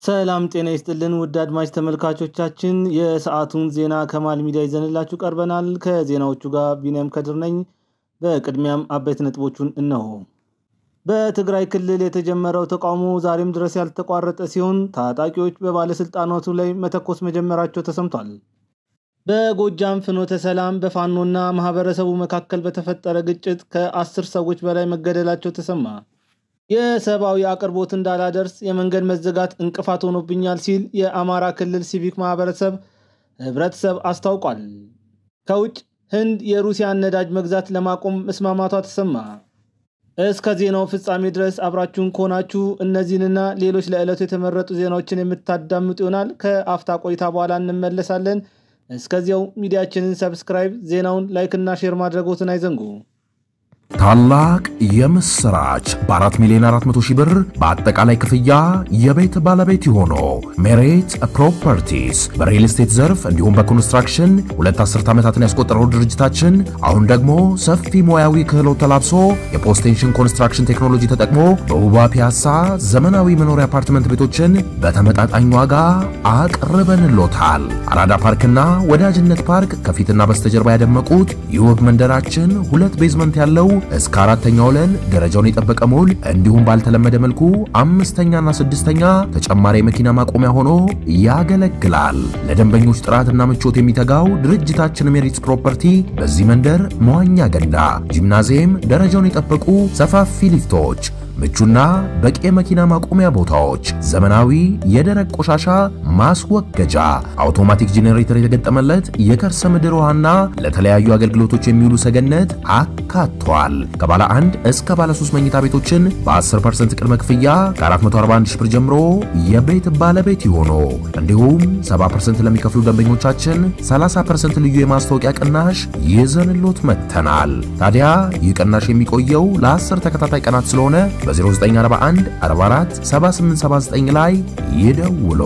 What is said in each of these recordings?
ሰላም ጤና ይስጥልን ውድ አድማጭ ተመልካቾቻችን የሰዓቱን ዜና ከማል ሚዲያ ይዘንላችሁ ቀርበናል ከዜናዎቹ ጋር ቢኒያም ከድር ነኝ በቅድሚያም አበይት ነጥቦቹን እነሆ በትግራይ ክልል የተጀመረው ተቃውሞ ዛሬም ድረስ ያልተቋረጠ ሲሆን ታጣቂዎች በባለስልጣናቱ ላይ መተኮስ መጀመራቸው ተሰምቷል በጎጃም ፍኖተ ሰላም በፋኖና ማህበረሰቡ መካከል በተፈጠረ ግጭት ከ10 ሰዎች በላይ መገደላቸው ተሰማ የሰባዊ አቅርቦት እንዳላደርስ የመንገድ መዘጋት እንቅፋት ሆኖብኛል ሲል የአማራ ክልል ሲቪክ ማህበረሰብ ህብረተሰብ አስታውቋል ከውጭ ህንድ የሩሲያን ነዳጅ መግዛት ለማቆም መስማማቷ ተሰማ እስከ ዜናው ፍጻሜ ድረስ አብራችሁን ከሆናችሁ እነዚህንና ሌሎች ለዕለቱ የተመረጡ ዜናዎችን የምታዳምጡ ይሆናል ከአፍታ ቆይታ በኋላ እንመለሳለን እስከዚያው ሚዲያችንን ሰብስክራይብ ዜናውን ላይክ እና ሼር ማድረጎትን አይዘንጉ ታላቅ የምስራች በ4 ሚሊዮን 400 ሺህ ብር በአጠቃላይ ክፍያ የቤት ባለቤት ሆኖ ሜሪት ፕሮፐርቲስ በሪል ስቴት ዘርፍ እንዲሁም በኮንስትራክሽን 2 ዓመታትን ያስቆጠረው ድርጅታችን አሁን ደግሞ ሰፊ ሙያዊ ክህሎት ተላብሶ የፖስቴንሽን ኮንስትራክሽን ቴክኖሎጂ ተጠቅሞ በውባ ፒያሳ ዘመናዊ መኖሪያ አፓርትመንት ቤቶችን በተመጣጣኝ ዋጋ አቅርበንሎታል አራዳ ፓርክና ወዳጅነት ፓርክ ከፊትና በስተጀርባ ያደመቁት የውብ መንደራችን ሁለት ቤዝመንት ያለው እስከ 4ኛ ወለል ደረጃውን የጠበቀ ሞል እንዲሁም ባልተለመደ መልኩ 5ኛና 6ኛ ተጨማሪ መኪና ማቆሚያ ሆኖ ያገለግላል ለደንበኞች ጥራትና ምቾት የሚተጋው ድርጅታችን ሜሪት ፕሮፐርቲ በዚህ መንደር መዋኛ ገንዳ ጂምናዚየም ደረጃውን የጠበቁ ሰፋፊ ሊፍቶች ምቹና በቂ መኪና ማቆሚያ ቦታዎች ዘመናዊ የደረቅ ቆሻሻ ማስወገጃ አውቶማቲክ ጄኔሬተር የተገጠመለት የከርሰ ምድር ውሃና ለተለያዩ አገልግሎቶች የሚውሉ ሰገነት አካቷል ከባለ 1 እስከ ባለ 3 መኝታ ቤቶችን በ10% ቅድመ ክፍያ ከ441 ሺህ ብር ጀምሮ የቤት ባለቤት ይሆኑ እንዲሁም 70% ለሚከፍሉ ደንበኞቻችን 30% ልዩ የማስተዋወቂያ ቅናሽ ይዘንሎት መተናል ታዲያ ይህ ቅናሽ የሚቆየው ለ10 ተከታታይ ቀናት ስለሆነ በ0941 44 7879 ላይ ይደውሉ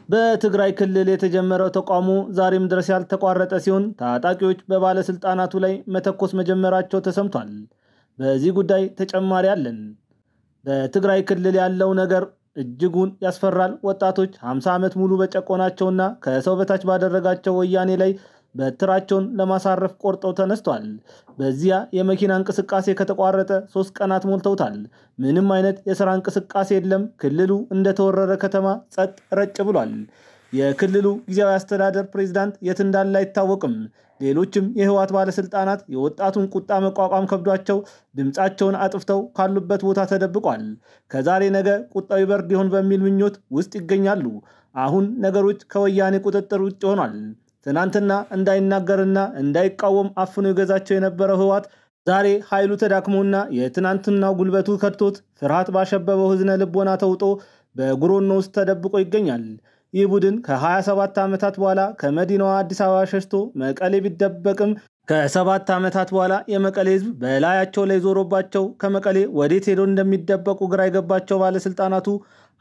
በትግራይ ክልል የተጀመረው ተቃውሞ ዛሬም ድረስ ያልተቋረጠ ሲሆን ታጣቂዎች በባለስልጣናቱ ላይ መተኮስ መጀመራቸው ተሰምቷል በዚህ ጉዳይ ተጨማሪ አለን በትግራይ ክልል ያለው ነገር እጅጉን ያስፈራል ወጣቶች 50 ዓመት ሙሉ በጨቆናቸውና ከሰው በታች ባደረጋቸው ወያኔ ላይ በትራቸውን ለማሳረፍ ቆርጠው ተነስተዋል በዚያ የመኪና እንቅስቃሴ ከተቋረጠ 3 ቀናት ሞልተውታል ምንም አይነት የሥራ እንቅስቃሴ የለም ክልሉ እንደተወረረ ከተማ ጸጥ ረጭ ብሏል የክልሉ ጊዜያዊ አስተዳደር ፕሬዝዳንት የት እንዳለ አይታወቅም ሌሎችም የህዋት ባለስልጣናት የወጣቱን ቁጣ መቋቋም ከብዷቸው ድምጻቸውን አጥፍተው ካሉበት ቦታ ተደብቋል ከዛሬ ነገ ቁጣው ይበርድ ይሆን በሚል ምኞት ውስጥ ይገኛሉ አሁን ነገሮች ከወያኔ ቁጥጥር ውጭ ሆኗል ትናንትና እንዳይናገርና እንዳይቃወም አፍኖ ይገዛቸው የነበረው ህዋት ዛሬ ኃይሉ ተዳክሞና የትናንትናው ጉልበቱ ከድቶት ፍርሃት ባሸበበው ህዝነ ልቦና ተውጦ በጉሮኖ ውስጥ ተደብቆ ይገኛል ይህ ቡድን ከ27 ዓመታት በኋላ ከመዲናዋ አዲስ አበባ ሸሽቶ መቀሌ ቢደበቅም ከ7 ዓመታት በኋላ የመቀሌ ህዝብ በላያቸው ላይ ዞሮባቸው ከመቀሌ ወዴት ሄዶ እንደሚደበቁ ግራ የገባቸው ባለስልጣናቱ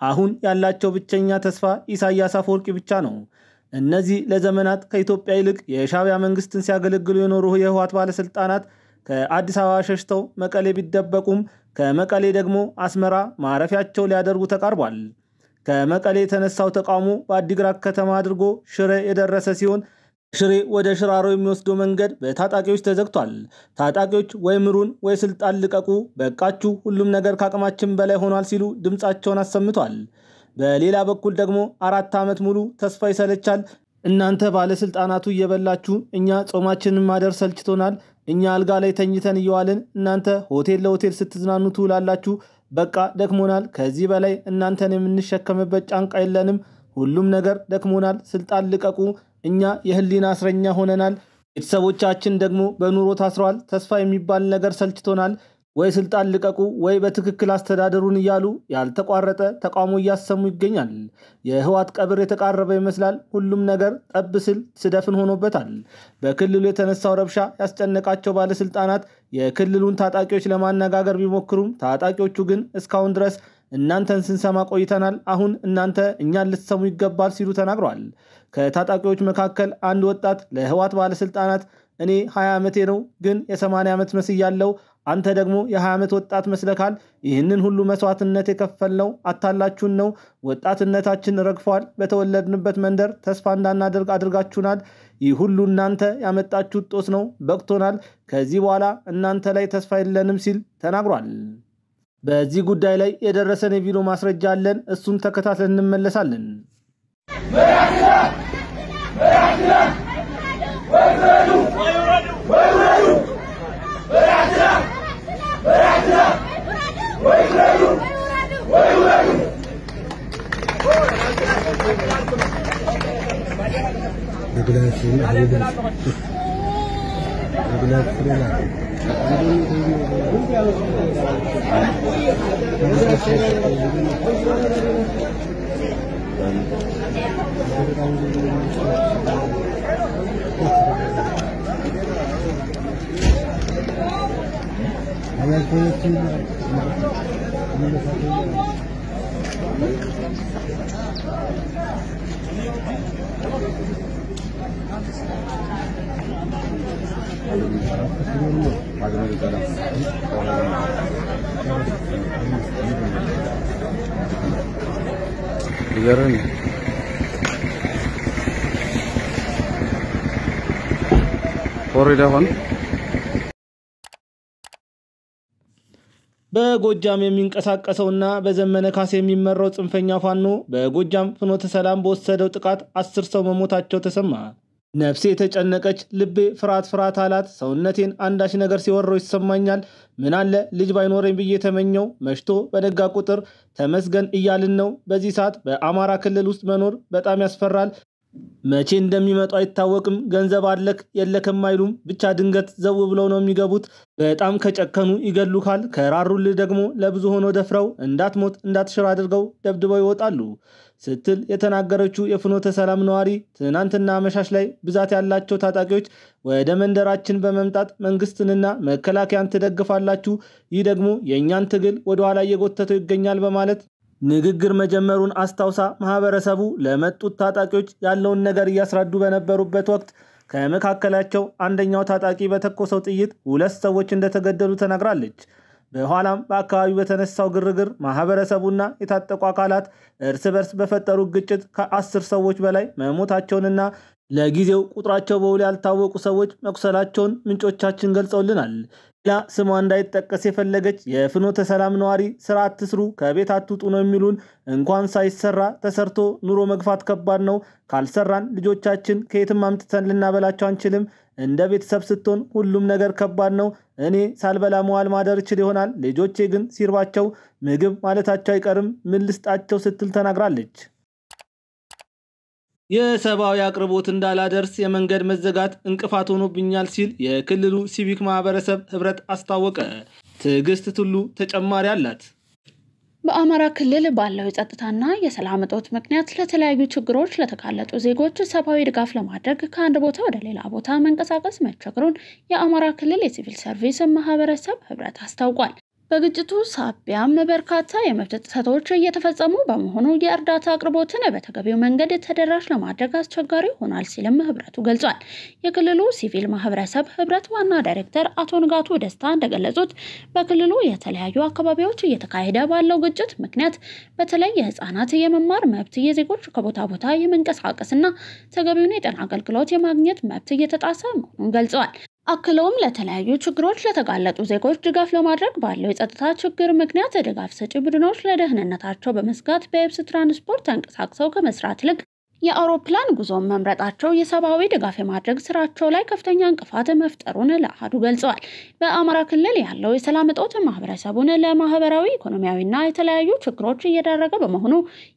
አሁን ያላቸው ብቸኛ ተስፋ ኢሳያስ አፈወርቂ ብቻ ነው እነዚህ ለዘመናት ከኢትዮጵያ ይልቅ የሻዕቢያ መንግስትን ሲያገለግሉ የኖሩ የህዋት ባለስልጣናት ከአዲስ አበባ ሸሽተው መቀሌ ቢደበቁም ከመቀሌ ደግሞ አስመራ ማረፊያቸው ሊያደርጉ ተቃርቧል ከመቀሌ የተነሳው ተቃውሞ በአዲግራት ከተማ አድርጎ ሽሬ የደረሰ ሲሆን ሽሬ ወደ ሽራሮ የሚወስደው መንገድ በታጣቂዎች ተዘግቷል ታጣቂዎች ወይ ምሩን ወይ ስልጣን ልቀቁ በቃችሁ ሁሉም ነገር ካቅማችን በላይ ሆኗል ሲሉ ድምጻቸውን አሰምቷል በሌላ በኩል ደግሞ 4 ዓመት ሙሉ ተስፋ ይሰለቻል እናንተ ባለስልጣናቱ እየበላችሁ እኛ ጾማችንን ማደር ሰልችቶናል እኛ አልጋ ላይ ተኝተን ይዋልን እናንተ ሆቴል ለሆቴል ስትዝናኑ ትውላላችሁ በቃ ደክሞናል ከዚህ በላይ እናንተን የምንሸከምበት ጫንቃ የለንም ሁሉም ነገር ደክሞናል ስልጣን ልቀቁ እኛ የህሊና እስረኛ ሆነናል ቤተሰቦቻችን ደግሞ በኑሮ ታስረዋል ተስፋ የሚባል ነገር ሰልችቶናል ወይ ስልጣን ልቀቁ ወይ በትክክል አስተዳደሩን ይያሉ ያልተቋረጠ ተቃውሞ ያሰሙ ይገኛል የህዋት ቀብር የተቃረበ ይመስላል ሁሉም ነገር ጠብስል ስደፍን ሆኖበታል በክልሉ የተነሳው ረብሻ ያስጨነቃቸው ባለስልጣናት የክልሉን ታጣቂዎች ለማነጋገር ቢሞክሩም ታጣቂዎቹ ግን እስካሁን ድረስ እናንተን ስንሰማ ቆይተናል አሁን እናንተ እኛን ልትሰሙ ይገባል ሲሉ ተናግረዋል ከታጣቂዎች መካከል አንድ ወጣት ለህዋት ባለስልጣናት እኔ 20 ዓመቴ ነው ግን የ80 ዓመት መስያለሁ። አንተ ደግሞ የ20 ዓመት ወጣት መስለካል። ይህንን ሁሉ መስዋዕትነት የከፈልነው አታላችሁን ነው። ወጣትነታችን ረግፏል። በተወለድንበት መንደር ተስፋ እንዳናደርግ አድርጋችሁናል። ይህ ሁሉ እናንተ ያመጣችሁት ጦስ ነው። በቅቶናል። ከዚህ በኋላ እናንተ ላይ ተስፋ የለንም ሲል ተናግሯል። በዚህ ጉዳይ ላይ የደረሰን የቪዲዮ ማስረጃ አለን። እሱን ተከታትለን እንመለሳለን። በጎጃም የሚንቀሳቀሰውና በዘመነ ካሴ የሚመራው ጽንፈኛ ፋኖ በጎጃም ፍኖተ ሰላም በወሰደው ጥቃት 10 ሰው መሞታቸው ተሰማ። ነፍሴ የተጨነቀች ልቤ ፍርሃት አላት። ሰውነቴን አንዳች ነገር ሲወረው ይሰማኛል። ምን አለ ልጅ ባይኖረኝ ብዬ ተመኘው። መሽቶ በነጋ ቁጥር ተመስገን እያልን ነው። በዚህ ሰዓት በአማራ ክልል ውስጥ መኖር በጣም ያስፈራል። መቼ እንደሚመጡ አይታወቅም። ገንዘብ አለክ የለከም አይሉም። ብቻ ድንገት ዘው ብለው ነው የሚገቡት። በጣም ከጨከኑ ይገሉካል። ከራሩልህ ደግሞ ለብዙ ሆኖ ደፍረው እንዳትሞት እንዳትሽር አድርገው ደብድበው ይወጣሉ ስትል የተናገረችው የፍኖተ ሰላም ነዋሪ ትናንትና አመሻሽ ላይ ብዛት ያላቸው ታጣቂዎች ወደ መንደራችን በመምጣት መንግስትንና መከላከያን ትደግፋላችሁ፣ ይህ ደግሞ የእኛን ትግል ወደኋላ እየጎተተው ይገኛል በማለት ንግግር መጀመሩን አስታውሳ ማህበረሰቡ ለመጡት ታጣቂዎች ያለውን ነገር እያስረዱ በነበሩበት ወቅት ከመካከላቸው አንደኛው ታጣቂ በተኮሰው ጥይት 2 ሰዎች እንደተገደሉ ተናግራለች። በኋላም በአካባቢው በተነሳው ግርግር ማህበረሰቡና የታጠቁ አካላት እርስ በርስ በፈጠሩ ግጭት ከ10 ሰዎች በላይ መሞታቸውንና ለጊዜው ቁጥራቸው በውል ያልታወቁ ሰዎች መቁሰላቸውን ምንጮቻችን ገልጸውልናል። ሌላ ስሟ እንዳይጠቀስ የፈለገች የፍኖተ ሰላም ነዋሪ ስራ አትስሩ፣ ከቤት አትውጡ ነው የሚሉን። እንኳን ሳይሰራ ተሰርቶ ኑሮ መግፋት ከባድ ነው። ካልሰራን ልጆቻችን ከየትም አምጥተን ልናበላቸው አንችልም። እንደ ቤተሰብ ስትሆን ሁሉም ነገር ከባድ ነው። እኔ ሳልበላ መዋል ማደር እችል ይሆናል፣ ልጆቼ ግን ሲርባቸው ምግብ ማለታቸው አይቀርም። ምን ልስጣቸው ስትል ተናግራለች። የሰብአዊ አቅርቦት እንዳላደርስ የመንገድ መዘጋት እንቅፋት ሆኖብኛል ሲል የክልሉ ሲቪክ ማህበረሰብ ህብረት አስታወቀ። ትዕግስት ቱሉ ተጨማሪ አላት። በአማራ ክልል ባለው የጸጥታና የሰላም እጦት ምክንያት ለተለያዩ ችግሮች ለተጋለጡ ዜጎች ሰብአዊ ድጋፍ ለማድረግ ከአንድ ቦታ ወደ ሌላ ቦታ መንቀሳቀስ መቸገሩን የአማራ ክልል የሲቪል ሰርቪስ ማህበረሰብ ህብረት አስታውቋል። በግጭቱ ሳቢያም በርካታ የመብት ጥሰቶች እየተፈጸሙ በመሆኑ የእርዳታ አቅርቦትን በተገቢው መንገድ ተደራሽ ለማድረግ አስቸጋሪ ሆኗል ሲልም ህብረቱ ገልጿል። የክልሉ ሲቪል ማህበረሰብ ህብረት ዋና ዳይሬክተር አቶ ንጋቱ ደስታ እንደገለጹት በክልሉ የተለያዩ አካባቢዎች እየተካሄደ ባለው ግጭት ምክንያት በተለይ የህፃናት የመማር መብት፣ የዜጎች ከቦታ ቦታ የመንቀሳቀስና ተገቢውን የጤና አገልግሎት የማግኘት መብት እየተጣሰ መሆኑን ገልጸዋል። አክለውም ለተለያዩ ችግሮች ለተጋለጡ ዜጎች ድጋፍ ለማድረግ ባለው የጸጥታ ችግር ምክንያት ድጋፍ ሰጪ ቡድኖች ለደህንነታቸው በመስጋት በየብስ ትራንስፖርት ተንቀሳቅሰው ከመስራት ይልቅ የአውሮፕላን ጉዞ መምረጣቸው የሰብአዊ ድጋፍ የማድረግ ስራቸው ላይ ከፍተኛ እንቅፋት መፍጠሩን ለአሃዱ ገልጸዋል። በአማራ ክልል ያለው የሰላም እጦት ማህበረሰቡን ለማህበራዊ ኢኮኖሚያዊና የተለያዩ ችግሮች እየዳረገ በመሆኑ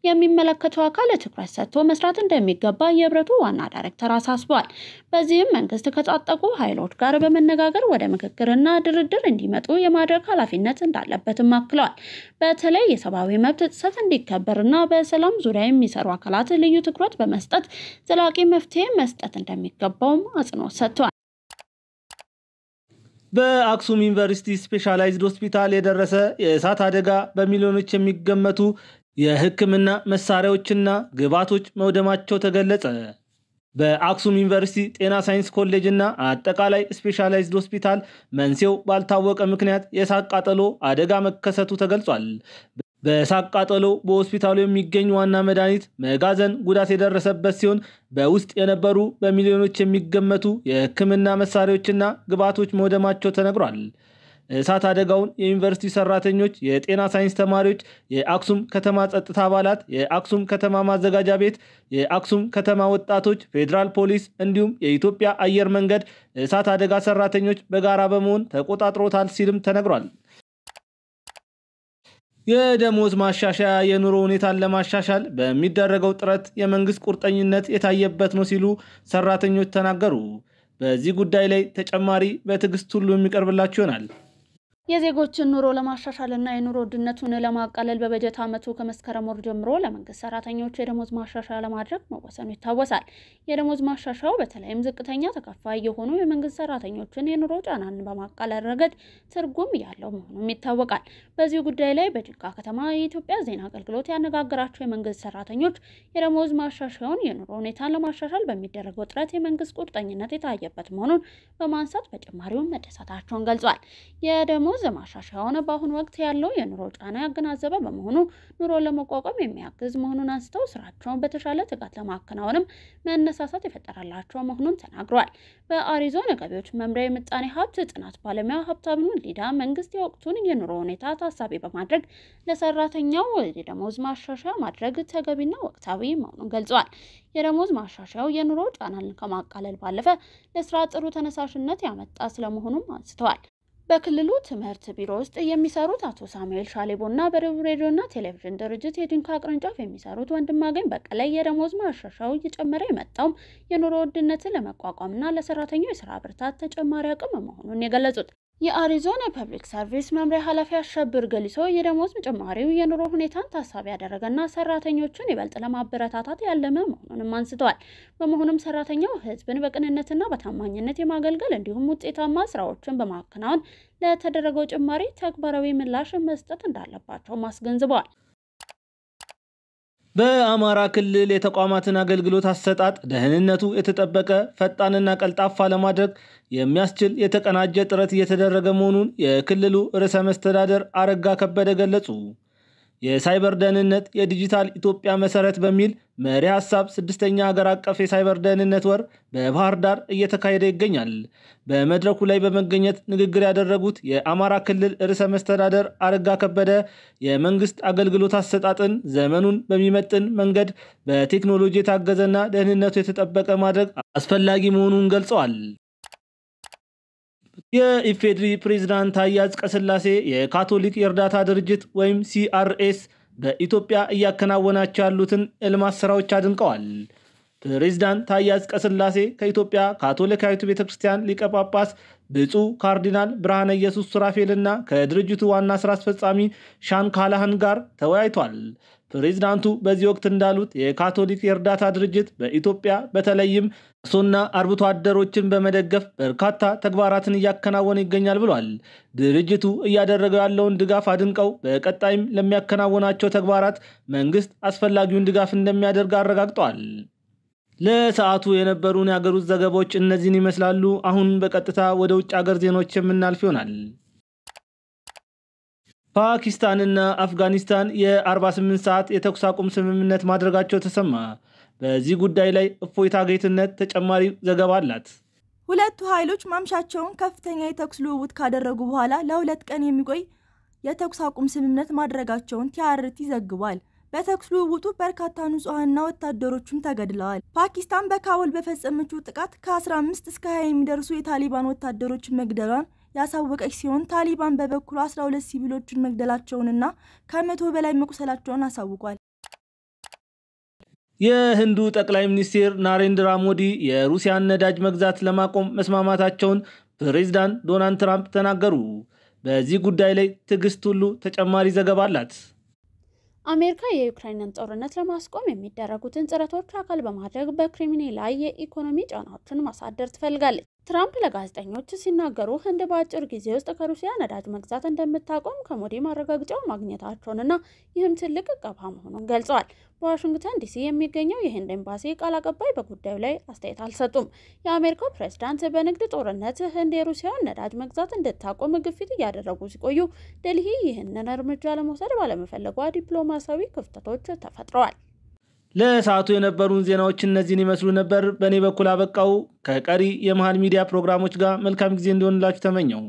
የሚመለከተው አካል ትኩረት ሰጥቶ መስራት እንደሚገባ የህብረቱ ዋና ዳይሬክተር አሳስበዋል። በዚህም መንግስት ከታጠቁ ኃይሎች ጋር በመነጋገር ወደ ምክክርና ድርድር እንዲመጡ የማድረግ ኃላፊነት እንዳለበትም አክለዋል። በተለይ የሰብአዊ መብት ጥሰት እንዲከበርና በሰላም ዙሪያ የሚሰሩ አካላት ልዩ ትኩረት በመስጠት ዘላቂ መፍትሄ መስጠት እንደሚገባውም አጽንኦት ሰጥቷል። በአክሱም ዩኒቨርሲቲ ስፔሻላይዝድ ሆስፒታል የደረሰ የእሳት አደጋ በሚሊዮኖች የሚገመቱ የሕክምና መሳሪያዎችና ግብዓቶች መውደማቸው ተገለጸ። በአክሱም ዩኒቨርሲቲ ጤና ሳይንስ ኮሌጅ እና አጠቃላይ ስፔሻላይዝድ ሆስፒታል መንስኤው ባልታወቀ ምክንያት የእሳት ቃጠሎ አደጋ መከሰቱ ተገልጿል። በእሳት ቃጠሎ በሆስፒታሉ የሚገኝ ዋና መድኃኒት መጋዘን ጉዳት የደረሰበት ሲሆን በውስጥ የነበሩ በሚሊዮኖች የሚገመቱ የሕክምና መሳሪያዎችና ግብዓቶች መውደማቸው ተነግሯል። እሳት አደጋውን የዩኒቨርሲቲ ሰራተኞች፣ የጤና ሳይንስ ተማሪዎች፣ የአክሱም ከተማ ጸጥታ አባላት፣ የአክሱም ከተማ ማዘጋጃ ቤት፣ የአክሱም ከተማ ወጣቶች፣ ፌዴራል ፖሊስ እንዲሁም የኢትዮጵያ አየር መንገድ እሳት አደጋ ሰራተኞች በጋራ በመሆን ተቆጣጥሮታል ሲልም ተነግሯል። የደሞዝ ማሻሻያ የኑሮ ሁኔታን ለማሻሻል በሚደረገው ጥረት የመንግስት ቁርጠኝነት የታየበት ነው ሲሉ ሰራተኞች ተናገሩ። በዚህ ጉዳይ ላይ ተጨማሪ በትዕግስት ሁሉ የሚቀርብላችሁ ይሆናል። የዜጎችን ኑሮ ለማሻሻልና የኑሮ ውድነቱን ለማቃለል በበጀት ዓመቱ ከመስከረም ወር ጀምሮ ለመንግስት ሰራተኞች የደሞዝ ማሻሻያ ለማድረግ መወሰኑ ይታወሳል። የደሞዝ ማሻሻያው በተለይም ዝቅተኛ ተከፋይ የሆኑ የመንግስት ሰራተኞችን የኑሮ ጫናን በማቃለል ረገድ ትርጉም ያለው መሆኑም ይታወቃል። በዚህ ጉዳይ ላይ በጅጋ ከተማ የኢትዮጵያ ዜና አገልግሎት ያነጋገራቸው የመንግስት ሰራተኞች የደሞዝ ማሻሻያውን የኑሮ ሁኔታን ለማሻሻል በሚደረገው ጥረት የመንግስት ቁርጠኝነት የታየበት መሆኑን በማንሳት በጭማሪውን መደሰታቸውን ገልጿል። የደሞዝ ማሻሻያውን በአሁኑ ወቅት ያለው የኑሮ ጫና ያገናዘበ በመሆኑ ኑሮ ለመቋቋም የሚያግዝ መሆኑን አንስተው ስራቸውን በተሻለ ትጋት ለማከናወንም መነሳሳት የፈጠረላቸው መሆኑን ተናግሯል። በአሪዞና ገቢዎች መምሪያ የምጣኔ ሀብት ጥናት ባለሙያ ሀብታሙ ሊዳ መንግስት የወቅቱን የኑሮ ሁኔታ ታሳቢ በማድረግ ለሰራተኛው የደሞዝ ማሻሻያ ማድረግ ተገቢና ወቅታዊ መሆኑን ገልጸዋል። የደሞዝ ማሻሻያው የኑሮ ጫናን ከማቃለል ባለፈ ለስራ ጥሩ ተነሳሽነት ያመጣ ስለመሆኑም አንስተዋል። በክልሉ ትምህርት ቢሮ ውስጥ የሚሰሩት አቶ ሳሙኤል ሻሌቦና በደቡብ ሬዲዮና ቴሌቪዥን ድርጅት የጂንካ ቅርንጫፍ የሚሰሩት ወንድማገኝ በቀለ የደሞዝ ማሻሻያው እየጨመረ የመጣው የኑሮ ውድነትን ለመቋቋምና ለሰራተኛው የስራ ብርታት ተጨማሪ አቅም መሆኑን የገለጹት የአሪዞና ፐብሊክ ሰርቪስ መምሪያ ኃላፊ አሸብር ገሊሶ የደሞዝ ጭማሪው የኑሮ ሁኔታን ታሳቢ ያደረገና ሰራተኞችን ይበልጥ ለማበረታታት ያለመ መሆኑንም አንስተዋል። በመሆኑም ሰራተኛው ህዝብን በቅንነትና በታማኝነት የማገልገል እንዲሁም ውጤታማ ስራዎችን በማከናወን ለተደረገው ጭማሪ ተግባራዊ ምላሽ መስጠት እንዳለባቸው አስገንዝበዋል። በአማራ ክልል የተቋማትን አገልግሎት አሰጣጥ ደህንነቱ የተጠበቀ ፈጣንና ቀልጣፋ ለማድረግ የሚያስችል የተቀናጀ ጥረት እየተደረገ መሆኑን የክልሉ ርዕሰ መስተዳደር አረጋ ከበደ ገለጹ። የሳይበር ደህንነት የዲጂታል ኢትዮጵያ መሰረት በሚል መሪ ሐሳብ 6ኛ ሀገር አቀፍ የሳይበር ደህንነት ወር በባህር ዳር እየተካሄደ ይገኛል። በመድረኩ ላይ በመገኘት ንግግር ያደረጉት የአማራ ክልል ርዕሰ መስተዳደር አረጋ ከበደ የመንግስት አገልግሎት አሰጣጥን ዘመኑን በሚመጥን መንገድ በቴክኖሎጂ የታገዘና ደህንነቱ የተጠበቀ ማድረግ አስፈላጊ መሆኑን ገልጸዋል። የኢፌድሪ ፕሬዝዳንት ታዬ አጽቀሥላሴ የካቶሊክ የእርዳታ ድርጅት ወይም ሲአርኤስ በኢትዮጵያ እያከናወናቸው ያሉትን የልማት ስራዎች አድንቀዋል። ፕሬዝዳንት ታዬ አጽቀሥላሴ ከኢትዮጵያ ካቶሊካዊት ቤተክርስቲያን ሊቀ ጳጳስ ብፁዕ ካርዲናል ብርሃነ ኢየሱስ ሱራፌልና ከድርጅቱ ዋና ስራ አስፈጻሚ ሻን ካላሃን ጋር ተወያይቷል። ፕሬዝዳንቱ በዚህ ወቅት እንዳሉት የካቶሊክ የእርዳታ ድርጅት በኢትዮጵያ በተለይም አርሶና አርብቶ አደሮችን በመደገፍ በርካታ ተግባራትን እያከናወነ ይገኛል ብሏል። ድርጅቱ እያደረገው ያለውን ድጋፍ አድንቀው በቀጣይም ለሚያከናውናቸው ተግባራት መንግስት አስፈላጊውን ድጋፍ እንደሚያደርግ አረጋግጠዋል። ለሰዓቱ የነበሩን የሀገር ውስጥ ዘገባዎች እነዚህን ይመስላሉ። አሁን በቀጥታ ወደ ውጭ ሀገር ዜናዎች የምናልፍ ይሆናል። ፓኪስታንና አፍጋኒስታን የ48 ሰዓት የተኩስ አቁም ስምምነት ማድረጋቸው ተሰማ። በዚህ ጉዳይ ላይ እፎይታ ጌትነት ተጨማሪ ዘገባ አላት። ሁለቱ ኃይሎች ማምሻቸውን ከፍተኛ የተኩስ ልውውጥ ካደረጉ በኋላ ለ2 ቀን የሚቆይ የተኩስ አቁም ስምምነት ማድረጋቸውን ቲአርቲ ዘግቧል። በተኩስ ልውውጡ በርካታ ንጹሃንና ወታደሮችን ተገድለዋል። ፓኪስታን በካቡል በፈጸመችው ጥቃት ከ15 እስከ 20 የሚደርሱ የታሊባን ወታደሮችን መግደሏን ያሳወቀች ሲሆን ታሊባን በበኩሉ 12 ሲቪሎችን መግደላቸውንና ከ100 በላይ መቁሰላቸውን አሳውቋል። የህንዱ ጠቅላይ ሚኒስትር ናሬንድራ ሞዲ የሩሲያን ነዳጅ መግዛት ለማቆም መስማማታቸውን ፕሬዝዳንት ዶናልድ ትራምፕ ተናገሩ። በዚህ ጉዳይ ላይ ትዕግስት ሁሉ ተጨማሪ ዘገባ አላት። አሜሪካ የዩክሬንን ጦርነት ለማስቆም የሚደረጉትን ጥረቶች አካል በማድረግ በክሬምሊን ላይ የኢኮኖሚ ጫናዎችን ማሳደር ትፈልጋለች። ትራምፕ ለጋዜጠኞች ሲናገሩ ህንድ በአጭር ጊዜ ውስጥ ከሩሲያ ነዳጅ መግዛት እንደምታቆም ከሞዲ ማረጋገጫው ማግኘታቸውንና ይህም ትልቅ እቀባ መሆኑን ገልጸዋል። በዋሽንግተን ዲሲ የሚገኘው የህንድ ኤምባሲ ቃል አቀባይ በጉዳዩ ላይ አስተያየት አልሰጡም። የአሜሪካው ፕሬዝዳንት በንግድ ጦርነት ህንድ የሩሲያን ነዳጅ መግዛት እንድታቆም ግፊት እያደረጉ ሲቆዩ ዴልሂ ይህንን እርምጃ ለመውሰድ ባለመፈለጓ ዲፕሎማሲያዊ ክፍተቶች ተፈጥረዋል። ለሰዓቱ የነበሩን ዜናዎች እነዚህን ይመስሉ ነበር። በእኔ በኩል አበቃው። ከቀሪ የመሃል ሚዲያ ፕሮግራሞች ጋር መልካም ጊዜ እንዲሆንላችሁ ተመኘው።